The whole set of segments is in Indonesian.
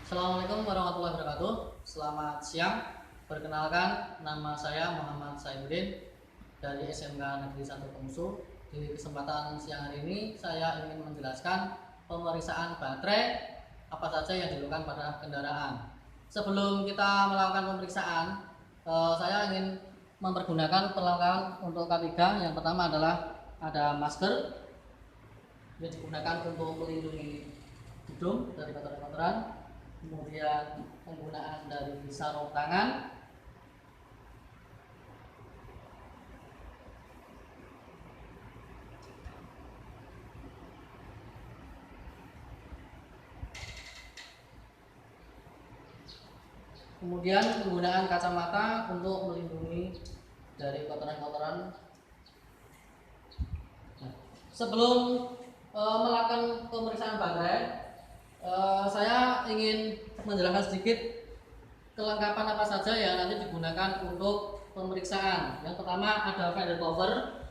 Assalamualaikum warahmatullahi wabarakatuh. Selamat siang. Perkenalkan, nama saya Muhammad Saibuddin dari SMK Negeri 1 Pemusu. Di kesempatan siang hari ini saya ingin menjelaskan pemeriksaan baterai apa saja yang dilakukan pada kendaraan. Sebelum kita melakukan pemeriksaan, saya ingin mempergunakan perlengkapan untuk K3. Yang pertama adalah ada masker yang digunakan untuk melindungi hidung dari kotoran-kotoran. Kemudian penggunaan dari sarung tangan, kemudian penggunaan kacamata untuk melindungi dari kotoran-kotoran. Sebelum melakukan pemeriksaan baterai, saya ingin menjelaskan sedikit kelengkapan apa saja yang nanti digunakan untuk pemeriksaan. Yang pertama ada fender cover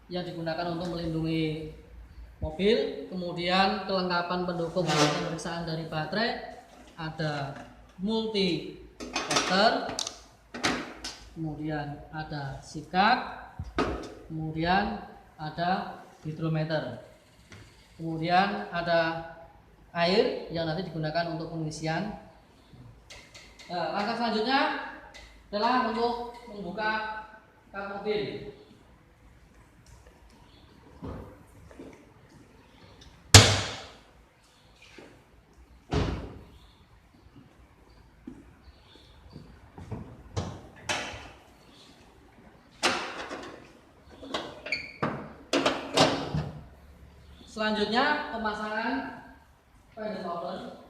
yang digunakan untuk melindungi mobil. Kemudian kelengkapan pendukung pemeriksaan dari baterai ada multi tester, kemudian ada sikat, kemudian ada hidrometer, kemudian ada air yang nanti digunakan untuk pengisian. Langkah selanjutnya adalah untuk membuka kap mobil. Selanjutnya pemasangan fender cover.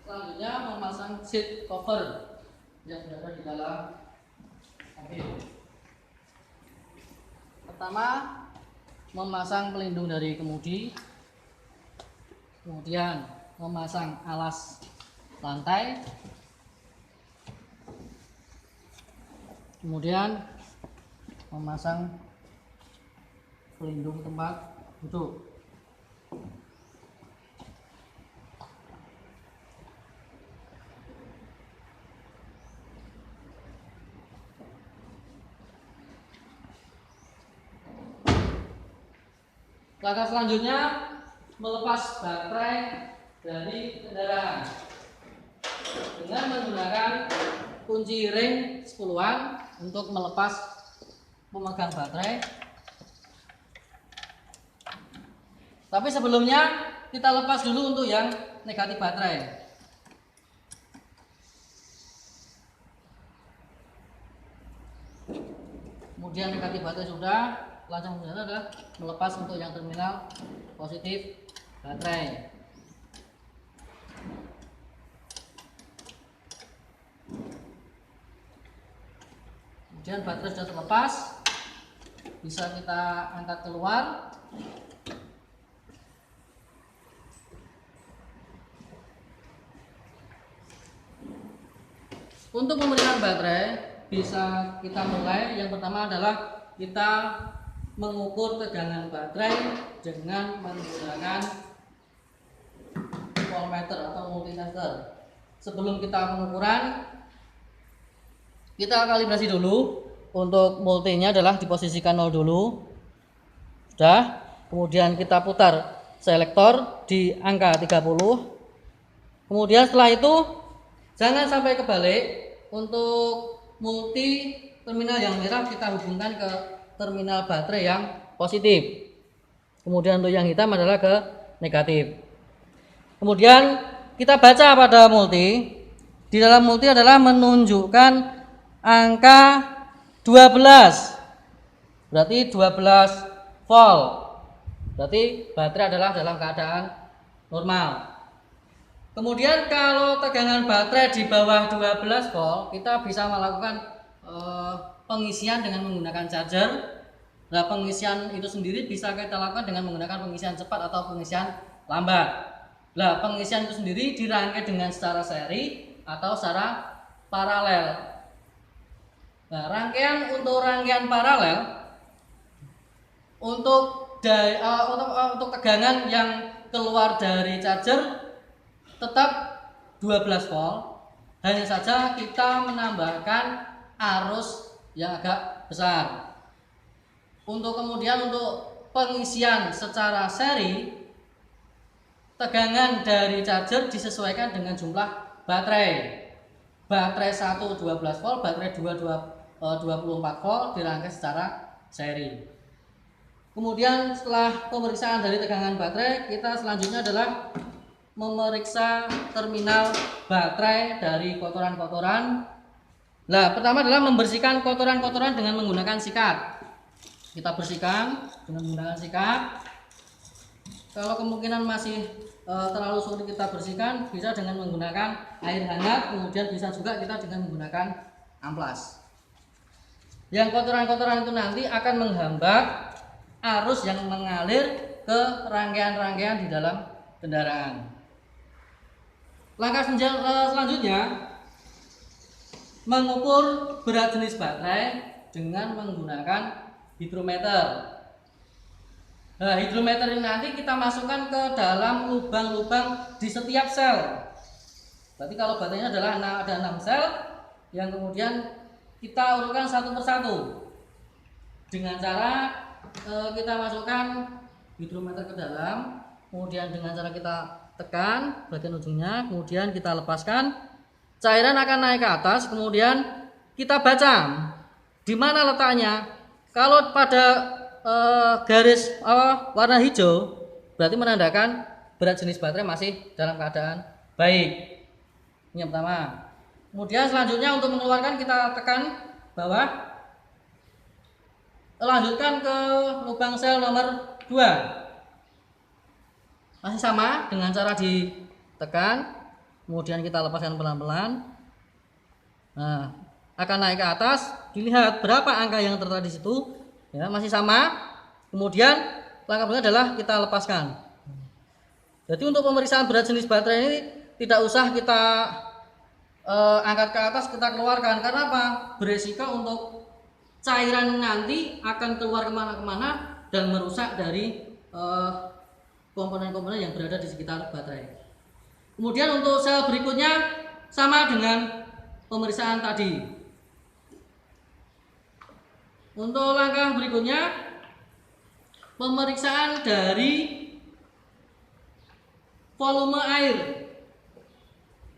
Selanjutnya memasang seat cover yang berada di dalam mobil. Pertama, memasang pelindung dari kemudi, kemudian memasang alas lantai, kemudian memasang pelindung tempat duduk. Langkah selanjutnya melepas baterai dari kendaraan dengan menggunakan kunci ring 10-an untuk melepas pemegang baterai. Tapi sebelumnya kita lepas dulu untuk yang negatif baterai. Kemudian negatif baterai sudah, langsung adalah melepas untuk yang terminal positif baterai. Kemudian baterai sudah terlepas, bisa kita angkat keluar. Untuk pemeriksaan baterai bisa kita mulai. Yang pertama adalah kita mengukur tegangan baterai dengan menggunakan voltmeter atau multitester. sebelum kita pengukuran, kita kalibrasi dulu. Untuk multinya adalah diposisikan 0 dulu. Sudah. Kemudian kita putar selektor di angka 30. Kemudian setelah itu jangan sampai kebalik. Untuk multi terminal yang merah kita hubungkan ke terminal baterai yang positif. Kemudian untuk yang hitam adalah ke negatif. Kemudian kita baca pada multi. Di dalam multi adalah menunjukkan angka 12. Berarti 12 volt. Berarti baterai adalah dalam keadaan normal. Kemudian kalau tegangan baterai di bawah 12 volt, kita bisa melakukan pengisian dengan menggunakan charger. Nah, pengisian itu sendiri bisa kita lakukan dengan menggunakan pengisian cepat atau pengisian lambat. Nah, pengisian itu sendiri dirangkai dengan secara seri atau secara paralel. Nah, untuk rangkaian paralel untuk tegangan yang keluar dari charger tetap 12 volt. Hanya saja kita menambahkan arus yang agak besar. Untuk pengisian secara seri, tegangan dari charger disesuaikan dengan jumlah baterai. Baterai 1 12 volt, baterai 2 24 volt dirangkai secara seri. Kemudian setelah pemeriksaan dari tegangan baterai, kita selanjutnya adalah memeriksa terminal baterai dari kotoran-kotoran. Nah, pertama adalah membersihkan kotoran-kotoran dengan menggunakan sikat. Kita bersihkan dengan menggunakan sikat. Kalau kemungkinan masih terlalu sulit kita bersihkan, bisa dengan menggunakan air hangat, kemudian bisa juga kita dengan menggunakan amplas. Yang kotoran-kotoran itu nanti akan menghambat arus yang mengalir ke rangkaian-rangkaian di dalam kendaraan. Langkah selanjutnya, mengukur berat jenis baterai dengan menggunakan hidrometer. Nah, hidrometer ini nanti kita masukkan ke dalam lubang-lubang di setiap sel. Berarti kalau baterainya adalah ada 6 sel, yang kemudian kita urutkan satu persatu dengan cara kita masukkan hidrometer ke dalam, kemudian dengan cara kita tekan bagian ujungnya, kemudian kita lepaskan, cairan akan naik ke atas, kemudian kita baca di mana letaknya. Kalau pada garis warna hijau berarti menandakan berat jenis baterai masih dalam keadaan baik. Ini yang pertama. Kemudian selanjutnya untuk mengeluarkan kita tekan bawah. Lanjutkan ke lubang sel nomor 2. Masih sama dengan cara ditekan. Kemudian kita lepaskan pelan-pelan. Nah, akan naik ke atas. Dilihat berapa angka yang tertera di situ. Ya, masih sama. Kemudian langkah berikutnya adalah kita lepaskan. Jadi untuk pemeriksaan berat jenis baterai ini tidak usah kita angkat ke atas, kita keluarkan. Karena apa? Beresiko untuk cairan nanti akan keluar kemana-kemana dan merusak dari komponen-komponen yang berada di sekitar baterai. Kemudian untuk sel berikutnya sama dengan pemeriksaan tadi. Untuk langkah berikutnya, pemeriksaan dari volume air.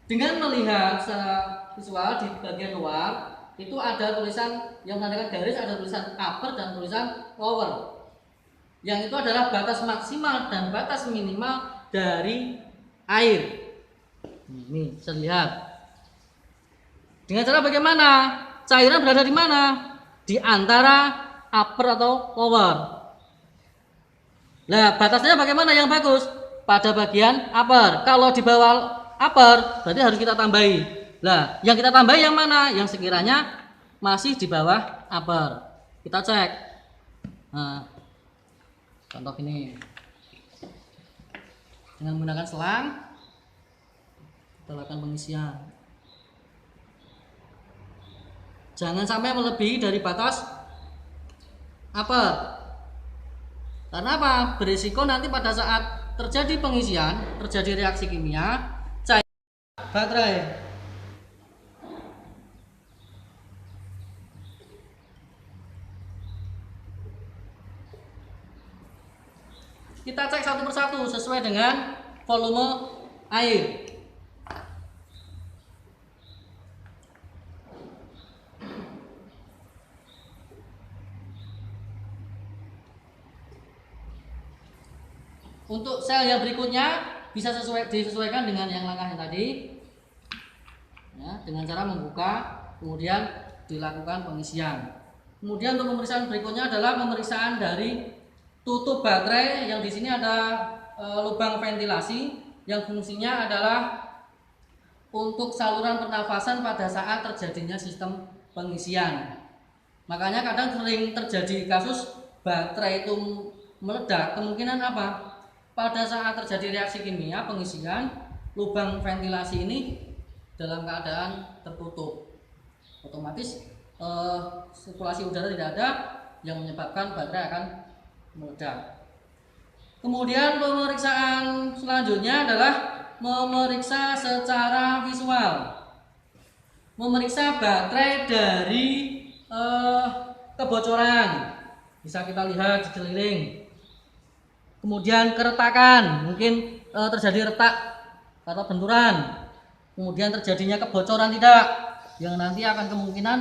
Dengan melihat secara visual di bagian luar itu ada tulisan yang menandakan garis, ada tulisan upper dan tulisan lower. Yang itu adalah batas maksimal dan batas minimal dari air. Ini bisa lihat. Dengan cara bagaimana? Cairan berada di mana? Di antara upper atau lower. Nah, batasnya bagaimana yang bagus? Pada bagian upper. Kalau di bawah upper berarti harus kita tambahi. Nah, yang kita tambahi yang mana? Yang sekiranya masih di bawah upper. Kita cek. Nah, contoh ini. Dengan menggunakan selang kita lakukan pengisian. Jangan sampai melebihi dari batas upper. Karena apa? Berisiko nanti pada saat terjadi pengisian, terjadi reaksi kimia, baterai. Kita cek satu persatu sesuai dengan volume air. Untuk sel yang berikutnya bisa disesuaikan dengan yang langkah yang tadi, ya, dengan cara membuka, kemudian dilakukan pengisian. Kemudian untuk pemeriksaan berikutnya adalah pemeriksaan dari tutup baterai, yang di sini ada lubang ventilasi yang fungsinya adalah untuk saluran pernafasan pada saat terjadinya sistem pengisian. Makanya kadang sering terjadi kasus baterai itu meledak. Kemungkinan apa? Pada saat terjadi reaksi kimia pengisian, lubang ventilasi ini dalam keadaan tertutup. Otomatis sirkulasi udara tidak ada, yang menyebabkan baterai akan meledak. Kemudian pemeriksaan selanjutnya adalah memeriksa secara visual. Memeriksa baterai dari kebocoran. Bisa kita lihat di sekeliling. Kemudian keretakan, mungkin terjadi retak atau benturan. Kemudian terjadinya kebocoran tidak, yang nanti akan kemungkinan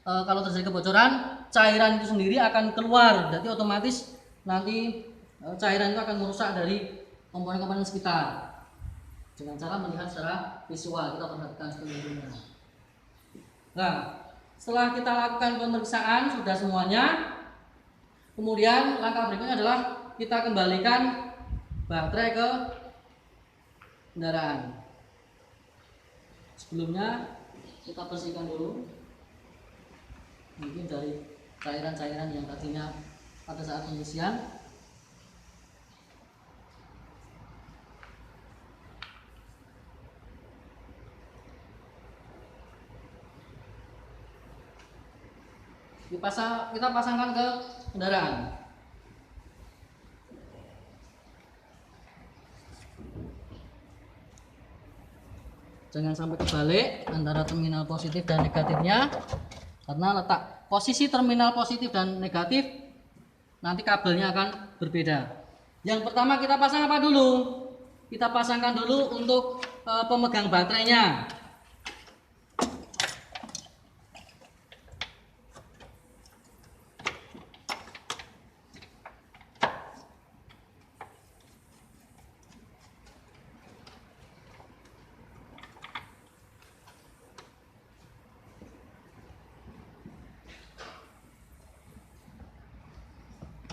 kalau terjadi kebocoran, cairan itu sendiri akan keluar. Jadi otomatis nanti cairan itu akan merusak dari komponen-komponen sekitar. Dengan cara melihat secara visual, kita perhatikan sekelilingnya. Nah, setelah kita lakukan pemeriksaan sudah semuanya, kemudian langkah berikutnya adalah kita kembalikan baterai ke kendaraan. Sebelumnya kita bersihkan dulu, mungkin dari cairan-cairan yang tadinya pada saat pengisian. Kita pasangkan ke kendaraan. Jangan sampai kebalik antara terminal positif dan negatifnya, karena letak posisi terminal positif dan negatif nanti kabelnya akan berbeda. Yang pertama kita pasang apa dulu? Kita pasangkan dulu untuk pemegang baterainya.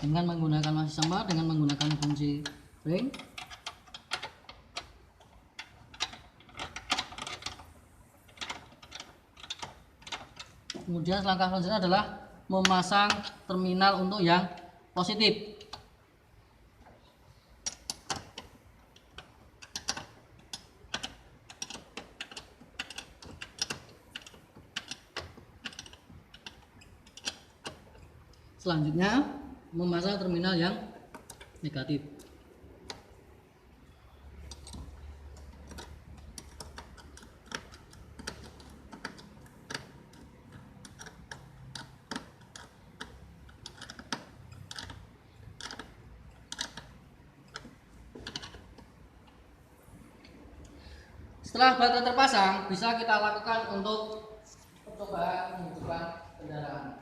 Dengan menggunakan masih sama dengan menggunakan fungsi ring. Kemudian langkah selanjutnya adalah memasang terminal untuk yang positif. Selanjutnya memasang terminal yang negatif. Setelah baterai terpasang, bisa kita lakukan untuk percobaan menghidupkan kendaraan.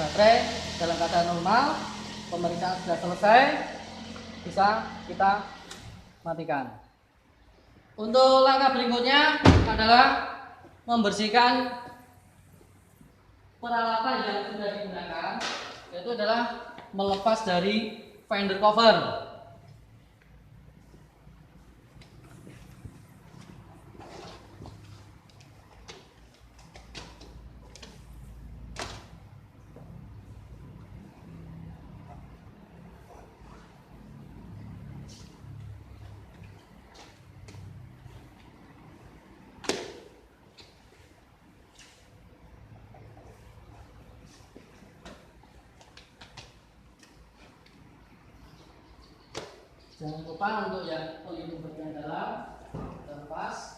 Baterai dalam keadaan normal, pemeriksaan sudah selesai, bisa kita matikan. Untuk langkah berikutnya adalah membersihkan peralatan yang sudah digunakan, yaitu adalah melepas dari fender cover. Jangan lupa untuk yang pelindung bagian dalam kita lepas.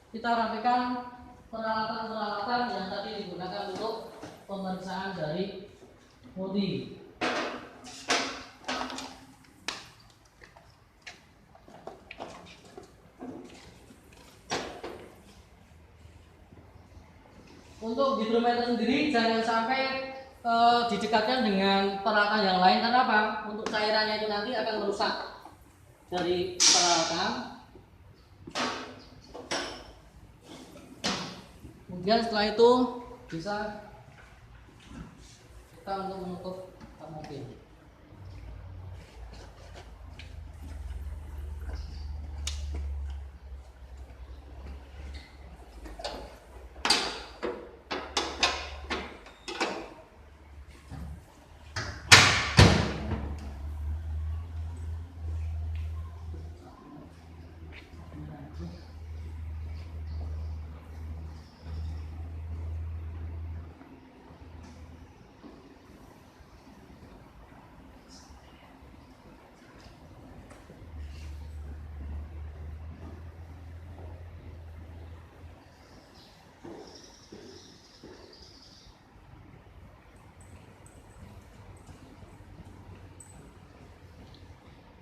Kita rapikan peralatan-peralatan yang tadi digunakan untuk pemeriksaan dari bodi. Untuk hidrometer sendiri jangan sampai didekatkan dengan peralatan yang lain. Karena apa? Untuk cairannya itu nanti akan merusak dari peralatan. Kemudian setelah itu bisa kita untuk menutup kap mobil.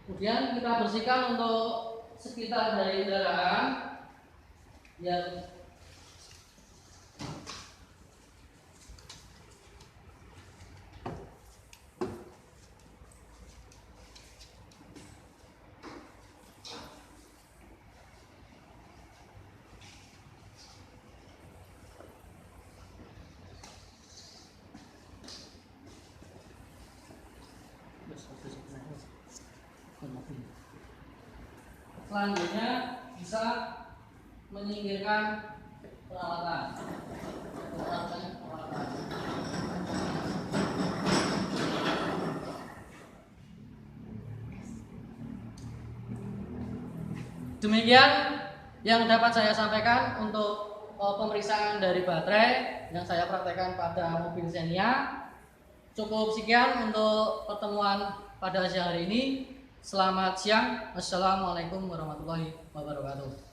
Kemudian kita bersihkan untuk sekitar dari kendaraan yang selanjutnya bisa menyingkirkan peralatan. Demikian yang dapat saya sampaikan untuk pemeriksaan dari baterai yang saya praktekkan pada mobil Xenia. Cukup sekian untuk pertemuan pada siang hari ini. Selamat siang. Wassalamualaikum warahmatullahi wabarakatuh.